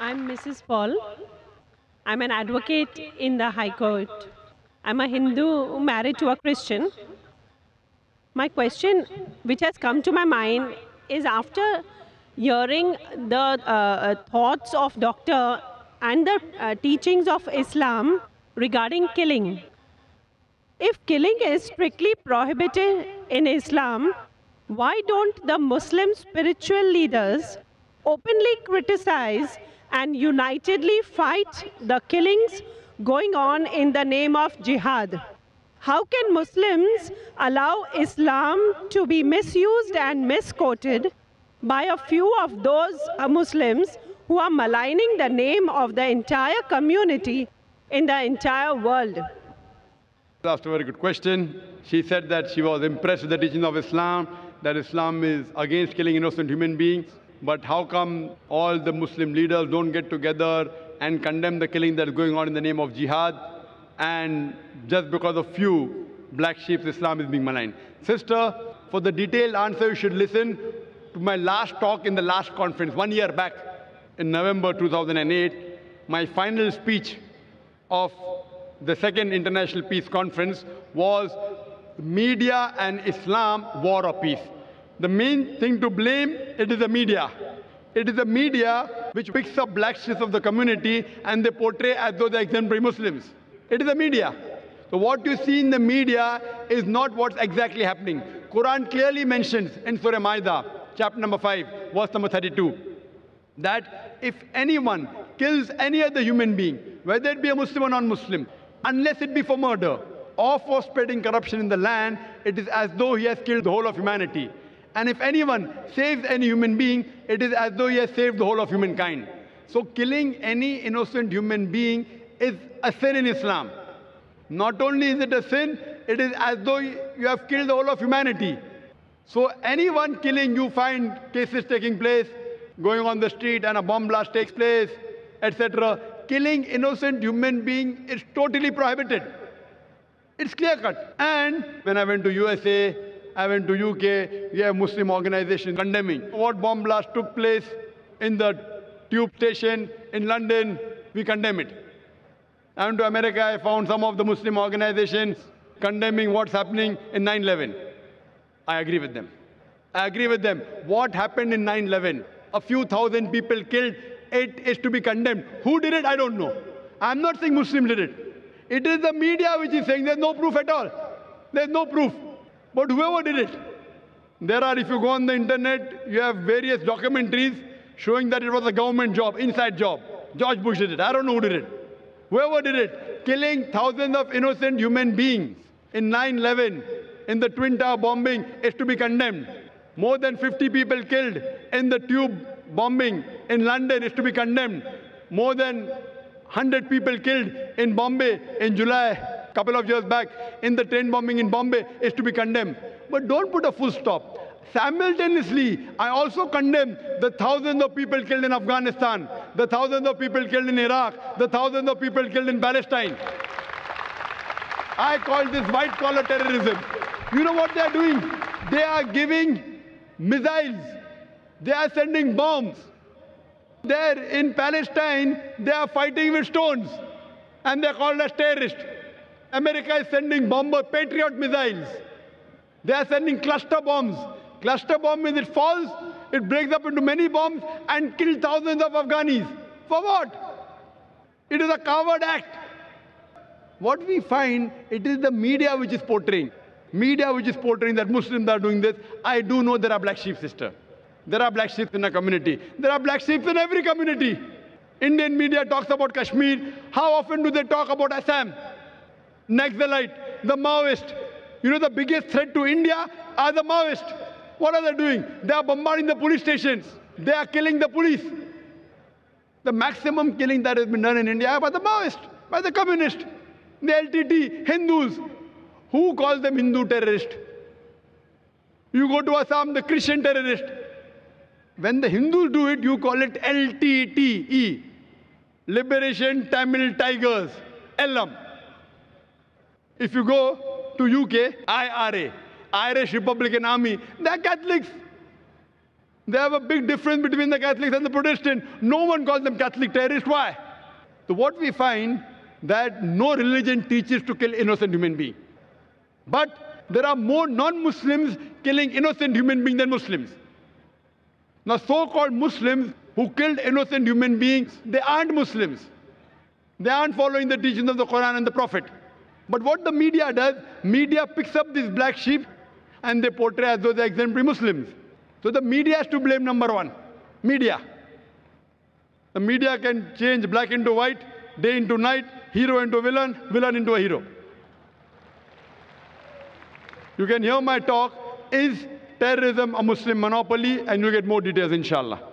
I'm Mrs. Paul. I'm an advocate in the High Court. I'm a Hindu married to a Christian. My question, which has come to my mind, is after hearing the thoughts of doctor and the teachings of Islam regarding killing. If killing is strictly prohibited in Islam, why don't the Muslim spiritual leaders openly criticize and unitedly fight the killings going on in the name of jihad? How can Muslims allow Islam to be misused and misquoted by a few of those Muslims who are maligning the name of the entire community in the entire world? Asked a very good question. She said that she was impressed with the teaching of Islam, that Islam is against killing innocent human beings. But how come all the Muslim leaders don't get together and condemn the killing that is going on in the name of jihad? And just because of few black sheep, Islam is being maligned. Sister, for the detailed answer, you should listen to my last talk in the last conference, 1 year back in November 2008. My final speech of the second International Peace Conference was Media and Islam, War or Peace. The main thing to blame, it is the media. It is the media which picks up black sheep of the community and they portray as though they're exemplary Muslims. It is the media. So what you see in the media is not what's exactly happening. Quran clearly mentions in Surah Maida, chapter number 5, verse number 32, that if anyone kills any other human being, whether it be a Muslim or non-Muslim, unless it be for murder or for spreading corruption in the land, it is as though he has killed the whole of humanity. And if anyone saves any human being, it is as though he has saved the whole of humankind. So killing any innocent human being is a sin in Islam. Not only is it a sin, it is as though you have killed the whole of humanity. So anyone killing, you find cases taking place, going on the street and a bomb blast takes place, etc. Killing innocent human being is totally prohibited. It's clear cut. And when I went to USA, I went to UK, we have Muslim organizations condemning what bomb blast took place in the tube station in London. We condemn it. I went to America, I found some of the Muslim organizations condemning what's happening in 9/11. I agree with them. I agree with them. What happened in 9/11? A few thousand people killed. It is to be condemned. Who did it? I don't know. I'm not saying Muslim did it. It is the media which is saying there's no proof at all. There's no proof. But whoever did it, there are, if you go on the internet, you have various documentaries showing that it was a government job, inside job. George Bush did it. I don't know who did it. Whoever did it, killing thousands of innocent human beings in 9/11, in the Twin Tower bombing, is to be condemned. More than 50 people killed in the tube bombing in London is to be condemned. More than 100 people killed in Bombay in July, a couple of years back, in the train bombing in Bombay is to be condemned. But don't put a full stop. Simultaneously, I also condemn the thousands of people killed in Afghanistan, the thousands of people killed in Iraq, the thousands of people killed in Palestine. I call this white-collar terrorism. You know what they are doing? They are giving missiles. They are sending bombs. There in Palestine, they are fighting with stones. And they are called as terrorists. America is sending bomber Patriot missiles. They are sending cluster bombs. Cluster bomb means it falls, it breaks up into many bombs and kills thousands of Afghanis. For what? It is a coward act. What we find, it is the media which is portraying. Media which is portraying that Muslims are doing this. I do know there are black sheep, sister. There are black sheep in a community. There are black sheep in every community. Indian media talks about Kashmir. How often do they talk about Assam? Naxalite, the Maoist. You know the biggest threat to India are the Maoists. What are they doing? They are bombarding the police stations. They are killing the police. The maximum killing that has been done in India by the Maoists, by the communists, the LTT, Hindus. Who calls them Hindu terrorists? You go to Assam, the Christian terrorist. When the Hindus do it, you call it LTTE, Liberation Tamil Tigers, LM. If you go to UK, IRA, Irish Republican Army, they are Catholics. They have a big difference between the Catholics and the Protestants. No one calls them Catholic terrorists. Why? So what we find that no religion teaches to kill innocent human beings. But there are more non-Muslims killing innocent human beings than Muslims. Now, so-called Muslims who killed innocent human beings, they aren't Muslims. They aren't following the teachings of the Quran and the Prophet. But what the media does, media picks up these black sheep and they portray as though they're exemplary Muslims. So the media has to blame, number one. Media. The media can change black into white, day into night, hero into villain, villain into a hero. You can hear my talk, Is Terrorism a Muslim Monopoly? And you'll get more details, inshallah.